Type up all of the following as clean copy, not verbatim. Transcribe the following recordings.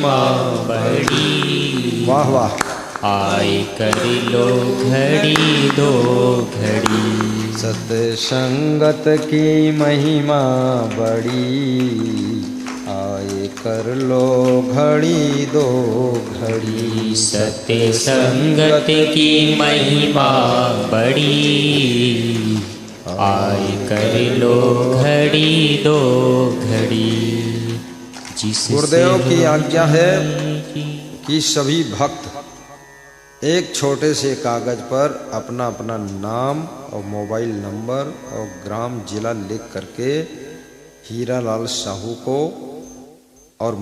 महिमा बड़ी। वाह वाह। आए कर लो घड़ी दो घड़ी। सत्संगत की महिमा बड़ी, आए कर लो घड़ी दो घड़ी। सत्य संगत की महिमा बड़ी, आए कर लो घड़ी दो घड़ी। गुरुदेव की आज्ञा है कि सभी भक्त एक छोटे से कागज पर अपना अपना नाम और मोबाइल नंबर और ग्राम जिला लिख करके हीरालाल साहू को और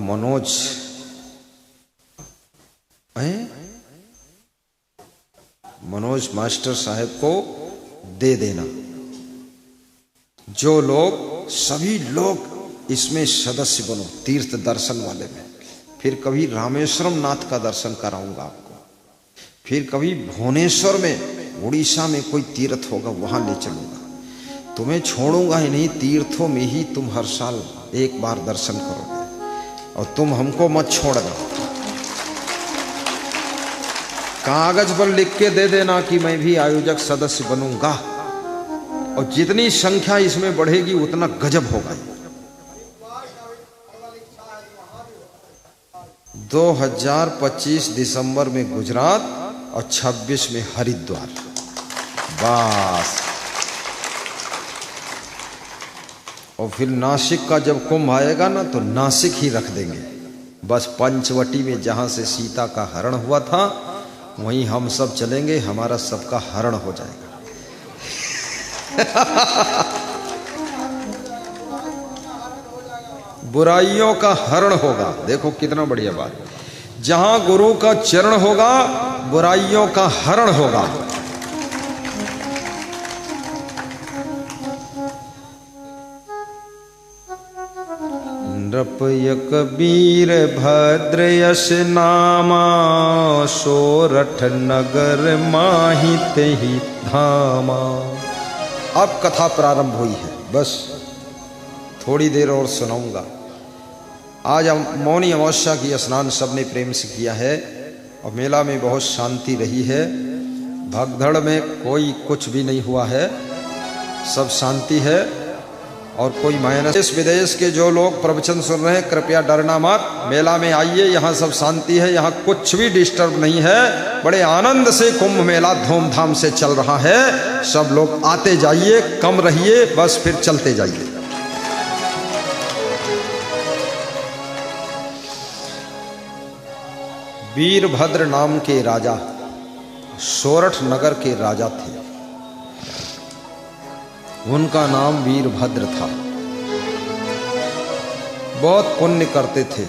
मनोज मास्टर साहब को दे देना। जो लोग, सभी लोग इसमें सदस्य बनो, तीर्थ दर्शन वाले में। फिर कभी रामेश्वरम नाथ का दर्शन कराऊंगा आपको, फिर कभी भुवनेश्वर में, उड़ीसा में कोई तीर्थ होगा वहां ले चलूंगा। तुम्हें छोड़ूंगा ही नहीं, तीर्थों में ही तुम हर साल एक बार दर्शन करोगे। और तुम हमको मत छोड़ना, कागज पर लिख के दे देना कि मैं भी आयोजक सदस्य बनूंगा। और जितनी संख्या इसमें बढ़ेगी उतना गजब होगा। 2025 दिसंबर में गुजरात और 26 में हरिद्वार। बस। और फिर नासिक का जब कुंभ आएगा ना तो नासिक ही रख देंगे। बस पंचवटी में जहां से सीता का हरण हुआ था वहीं हम सब चलेंगे, हमारा सबका हरण हो जाएगा। बुराइयों का हरण होगा। देखो कितना बढ़िया बात। जहां गुरु का चरण होगा बुराइयों का हरण होगा। नृपयक वीर भद्र यश नामा, सोरठ नगर माहित ही धामा। अब कथा प्रारंभ हुई है, बस थोड़ी देर और सुनाऊंगा। आज मौनी अमावस्या की स्नान सबने प्रेम से किया है और मेला में बहुत शांति रही है। भगदड़ में कोई कुछ भी नहीं हुआ है, सब शांति है। और कोई माइनस, देश विदेश के जो लोग प्रवचन सुन रहे हैं कृपया डरना मत, मेला में आइए, यहाँ सब शांति है, यहाँ कुछ भी डिस्टर्ब नहीं है। बड़े आनंद से कुंभ मेला धूमधाम से चल रहा है। सब लोग आते जाइए, कम रहिए, बस फिर चलते जाइए। वीरभद्र नाम के राजा सोरठ नगर के राजा थे। उनका नाम वीरभद्र था। बहुत पुण्य करते थे।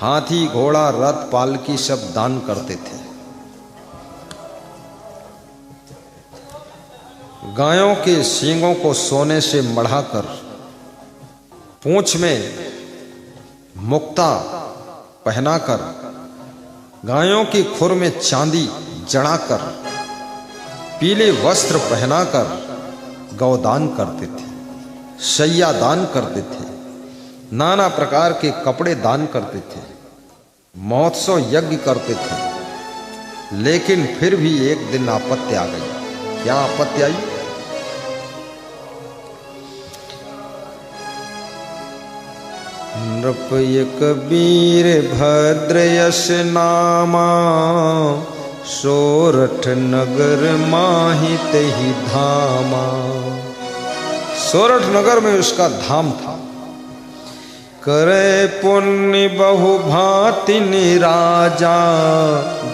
हाथी, घोड़ा, रथ, पालकी सब दान करते थे। गायों के सींगों को सोने से मढ़ाकर, पूंछ में मुक्ता पहनाकर, गायों की खुर में चांदी जड़ाकर, पीले वस्त्र पहनाकर गौदान करते थे, शैया दान करते थे, नाना प्रकार के कपड़े दान करते थे, महोत्सव यज्ञ करते थे। लेकिन फिर भी एक दिन आपत्ति आ गई। क्या आपत्ति आई? नृपयक वीर भद्र यश नामा, सोरठ नगर माहित ही धामा। सोरठ नगर में उसका धाम था। करे पुण्य बहु भांति निराजा,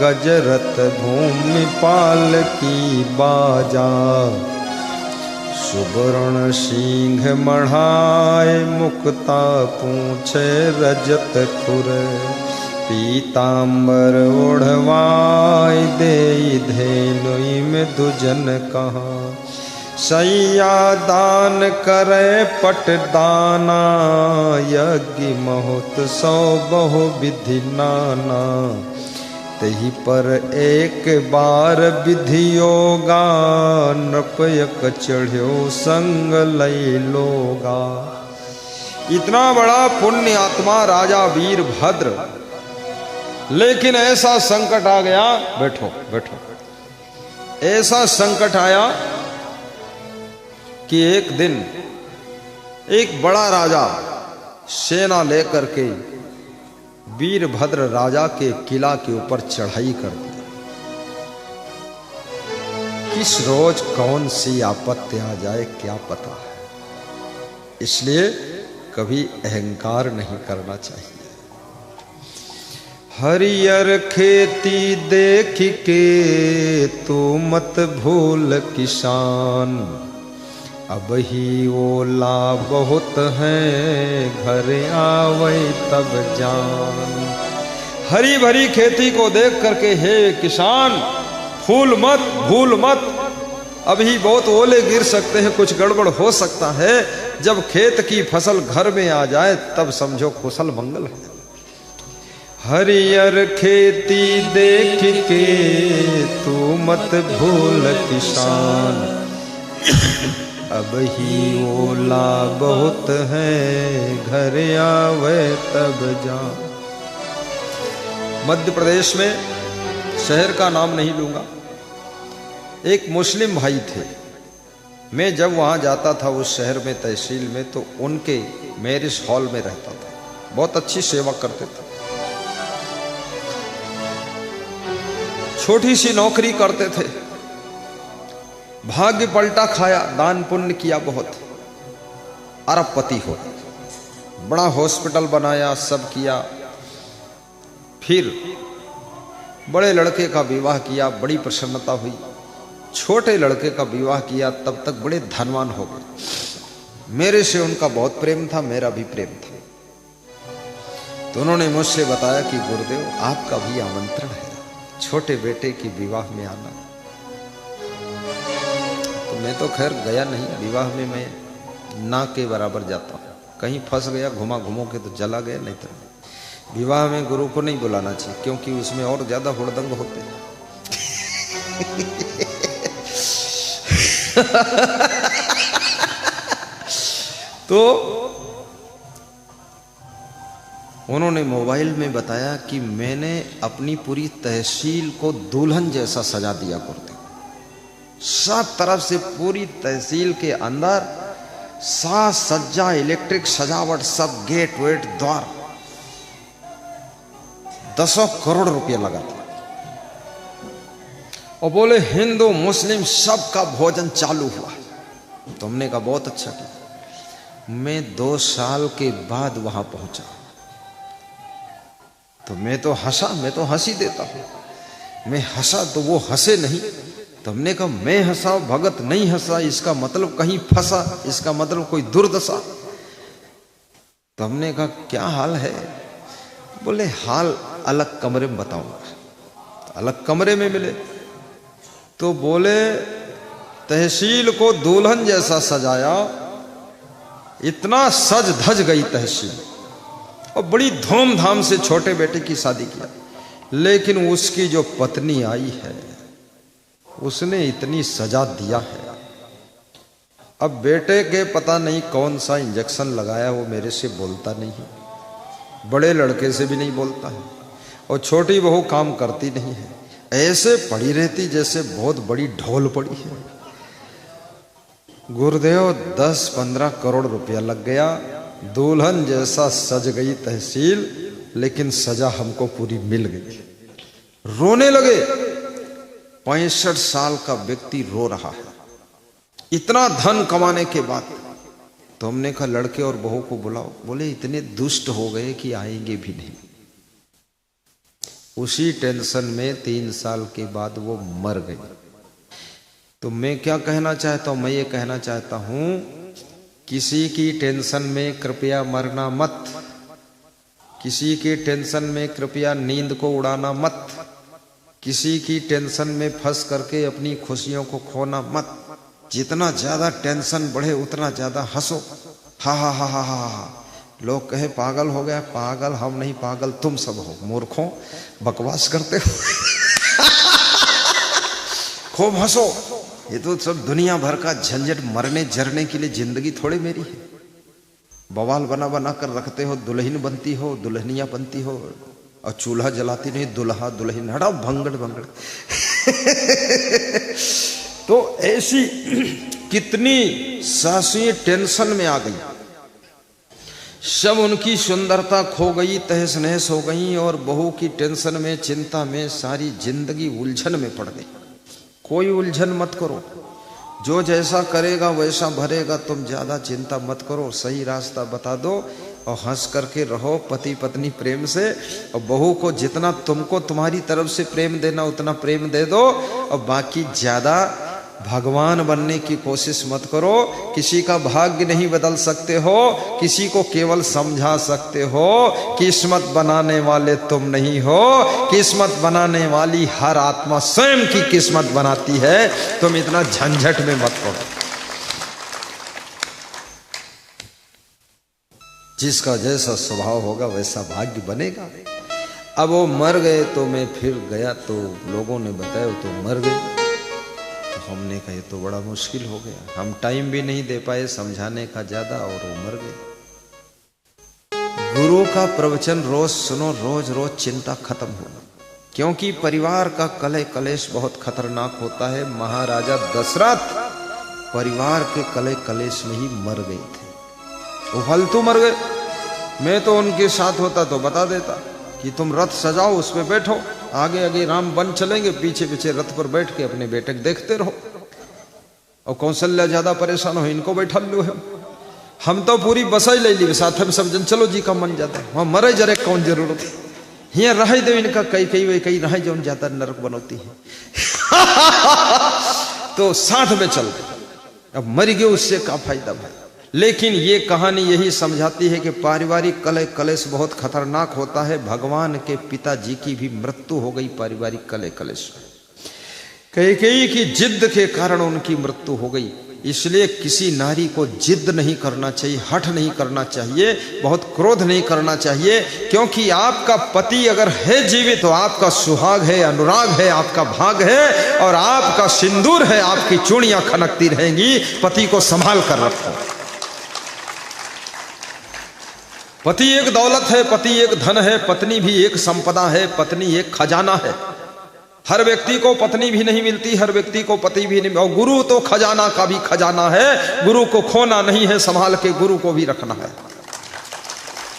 गजरथ भूमि पाल की बाजा। सुवर्ण सिंह मढ़ाए, मुक्ता पूछे रजत खुर। पीतांबर ओढ़वाई, दे धेनुई में दुजन कहा। सैया दान करे पट दाना, यज्ञ महोत्सव बहु विधि नाना। तही पर एक बार विधि योगा, नृपयक चढ़्यो संग लई लोगा। इतना बड़ा पुण्य आत्मा राजा वीरभद्र, लेकिन ऐसा संकट आ गया, बैठो बैठो, ऐसा संकट आया कि एक दिन एक बड़ा राजा सेना लेकर के वीरभद्र राजा के किला के ऊपर चढ़ाई कर दी। किस रोज कौन सी आपत्ति आ जाए क्या पता है, इसलिए कभी अहंकार नहीं करना चाहिए। हरियर खेती देख के तू मत भूल किसान, अब ही ओला बहुत है घर आवे तब जान। हरी भरी खेती को देख करके हे किसान फूल मत भूल मत, अभी बहुत ओले गिर सकते हैं, कुछ गड़बड़ हो सकता है। जब खेत की फसल घर में आ जाए तब समझो कुशल मंगल है। हरियर खेती देख के तू मत भूल किसान, अब ही ओला बहुत है घर आवे तब जा। मध्य प्रदेश में, शहर का नाम नहीं लूंगा, एक मुस्लिम भाई थे। मैं जब वहां जाता था उस शहर में, तहसील में, तो उनके मैरिज हॉल में रहता था। बहुत अच्छी सेवा करते थे, छोटी सी नौकरी करते थे, भाग्य पलटा खाया, दान पुण्य किया बहुत, अरबपति हो, बड़ा हॉस्पिटल बनाया, सब किया। फिर बड़े लड़के का विवाह किया, बड़ी प्रसन्नता हुई। छोटे लड़के का विवाह किया, तब तक बड़े धनवान हो गए। मेरे से उनका बहुत प्रेम था, मेरा भी प्रेम था। तो उन्होंने मुझसे बताया कि गुरुदेव आपका भी आमंत्रण है छोटे बेटे की विवाह में आना। तो मैं तो खैर गया नहीं, विवाह में मैं ना के बराबर जाता हूँ। कहीं फंस गया, घुमा घुमो के तो चला गया, नहीं तो विवाह में गुरु को नहीं बुलाना चाहिए, क्योंकि उसमें और ज्यादा हुड़दंग होते हैं। तो उन्होंने मोबाइल में बताया कि मैंने अपनी पूरी तहसील को दुल्हन जैसा सजा दिया करते, सब तरफ से पूरी तहसील के अंदर साज सज्जा, इलेक्ट्रिक सजावट, सब गेट वेट द्वार, 10 करोड़ रुपया लगा था। और बोले हिंदू मुस्लिम सबका भोजन चालू हुआ। तुमने कहा बहुत अच्छा किया। मैं 2 साल के बाद वहां पहुंचा तो मैं तो हंसा, मैं तो हंसी देता हूं। मैं हंसा तो वो हंसे नहीं। तुमने कहा मैं हंसा, भगत नहीं हंसा, इसका मतलब कहीं फंसा, इसका मतलब कोई दुर्दशा। तुमने कहा क्या हाल है? बोले हाल अलग कमरे में बताऊंगा। अलग कमरे में मिले तो बोले तहसील को दुल्हन जैसा सजाया, इतना सज धज गई तहसील, और बड़ी धूमधाम से छोटे बेटे की शादी किया। लेकिन उसकी जो पत्नी आई है उसने इतनी सजा दिया है। अब बेटे के पता नहीं कौन सा इंजेक्शन लगाया, वो मेरे से बोलता नहीं है, बड़े लड़के से भी नहीं बोलता है, और छोटी बहू काम करती नहीं है, ऐसे पड़ी रहती जैसे बहुत बड़ी ढोल पड़ी है। गुरुदेव 10-15 करोड़ रुपया लग गया, दुल्हन जैसा सज गई तहसील, लेकिन सजा हमको पूरी मिल गई। रोने लगे। 65 साल का व्यक्ति रो रहा है, इतना धन कमाने के बाद। तो हमने कहा लड़के और बहू को बुलाओ। बोले इतने दुष्ट हो गए कि आएंगे भी नहीं। उसी टेंशन में 3 साल के बाद वो मर गई। तो मैं क्या कहना चाहता हूं? मैं ये कहना चाहता हूं किसी की टेंशन में कृपया मरना मत, किसी की टेंशन में कृपया नींद को उड़ाना मत, किसी की टेंशन में फंस करके अपनी खुशियों को खोना मत। जितना ज्यादा टेंशन बढ़े उतना ज्यादा हंसो। हा हा हा हा हा। लोग कहे पागल हो गया, पागल हम नहीं, पागल तुम सब हो, मूर्खों, बकवास करते हो। खूब हंसो। ये तो सब दुनिया भर का झंझट, मरने जरने के लिए जिंदगी थोड़ी मेरी है। बवाल बना बना कर रखते हो, दुल्हन बनती हो, दुल्हनिया बनती हो और चूल्हा जलाती नहीं, दुल्हा दुल्हन, हटा भंगड़ भंगड़। तो ऐसी कितनी सासुएं टेंशन में आ गई, सब उनकी सुंदरता खो गई, तहस नहस हो गई और बहू की टेंशन में, चिंता में सारी जिंदगी उलझन में पड़ गई। कोई उलझन मत करो, जो जैसा करेगा वैसा भरेगा, तुम ज्यादा चिंता मत करो, सही रास्ता बता दो और हंस करके रहो पति पत्नी प्रेम से। और बहू को जितना तुमको तुम्हारी तरफ से प्रेम देना उतना प्रेम दे दो और बाकी ज्यादा भगवान बनने की कोशिश मत करो। किसी का भाग्य नहीं बदल सकते हो, किसी को केवल समझा सकते हो। किस्मत बनाने वाले तुम नहीं हो, किस्मत बनाने वाली हर आत्मा स्वयं की किस्मत बनाती है। तुम इतना झंझट में मत पड़ो। जिसका जैसा स्वभाव होगा वैसा भाग्य बनेगा। अब वो मर गए तो मैं फिर गया तो लोगों ने बताया तो मर गए। तो हमने कहा ये तो बड़ा मुश्किल हो गया, हम टाइम भी नहीं दे पाए समझाने का ज्यादा और वो मर गए। गुरु का प्रवचन रोज सुनो, रोज रोज चिंता खत्म होगा, क्योंकि परिवार का कलह कलेश बहुत खतरनाक होता है। महाराजा दशरथ परिवार के कलह कलेश में ही मर गए थे, वो फालतू मर गए। मैं तो उनके साथ होता तो बता देता कि तुम रथ सजाओ, उस पर बैठो, आगे आगे राम बन चलेंगे, पीछे पीछे रथ पर बैठ के अपने बेटे को देखते रहो। और कौशल्या ज्यादा परेशान हो, इनको बैठा लो है। हम तो पूरी बसाई ले ली साथ में, सब जन चलो जी का मन जाता है, वहां मरे जरे कौन जरूरत है, यहाँ रह दो इनका कई कई वे कई रह जो ज्यादा नरक बनौती है। तो साथ में चल, अब मर गए उससे क्या फायदा भाई। लेकिन ये कहानी यही समझाती है कि पारिवारिक कलह कलेश बहुत खतरनाक होता है। भगवान के पिताजी की भी मृत्यु हो गई पारिवारिक कलह कलेश में। कैकेयी की जिद के कारण उनकी मृत्यु हो गई। इसलिए किसी नारी को जिद नहीं करना चाहिए, हठ नहीं करना चाहिए, बहुत क्रोध नहीं करना चाहिए, क्योंकि आपका पति अगर है जीवित तो आपका सुहाग है, अनुराग है, आपका भाग है और आपका सिंदूर है, आपकी चूड़ियां खनकती रहेंगी। पति को संभाल कर रखो। पति एक दौलत है, पति एक धन है, पत्नी भी एक संपदा है, पत्नी एक खजाना है। हर व्यक्ति को पत्नी भी नहीं मिलती, हर व्यक्ति को पति भी नहीं। और गुरु तो खजाना का भी खजाना है, गुरु को खोना नहीं है, संभाल के गुरु को भी रखना है।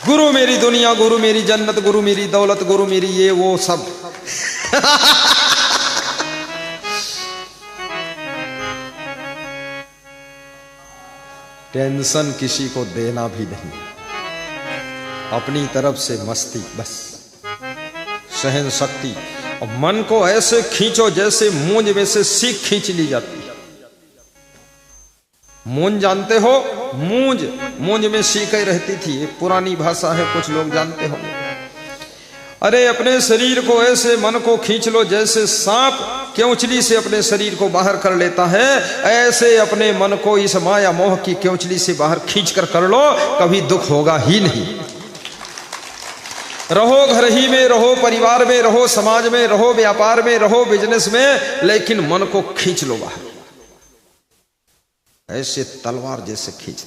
गुरु मेरी दुनिया, गुरु मेरी जन्नत, गुरु मेरी दौलत, गुरु मेरी ये वो सब। टेंशन किसी को देना भी नहीं, अपनी तरफ से मस्ती बस, सहन शक्ति। और मन को ऐसे खींचो जैसे मूंज में से सीख खींच ली जाती है। मूंज जानते हो, मूंज, मूंज में सीखें रहती थी, एक पुरानी भाषा है, कुछ लोग जानते होंगे। अरे अपने शरीर को ऐसे मन को खींच लो जैसे सांप केंचली से अपने शरीर को बाहर कर लेता है, ऐसे अपने मन को इस माया मोह की केंचली से बाहर खींच कर लो, कभी दुख होगा ही नहीं। रहो घर ही में, रहो परिवार में, रहो समाज में, रहो व्यापार में, रहो बिजनेस में, लेकिन मन को खींच लो बाहर, ऐसे तलवार जैसे खींच।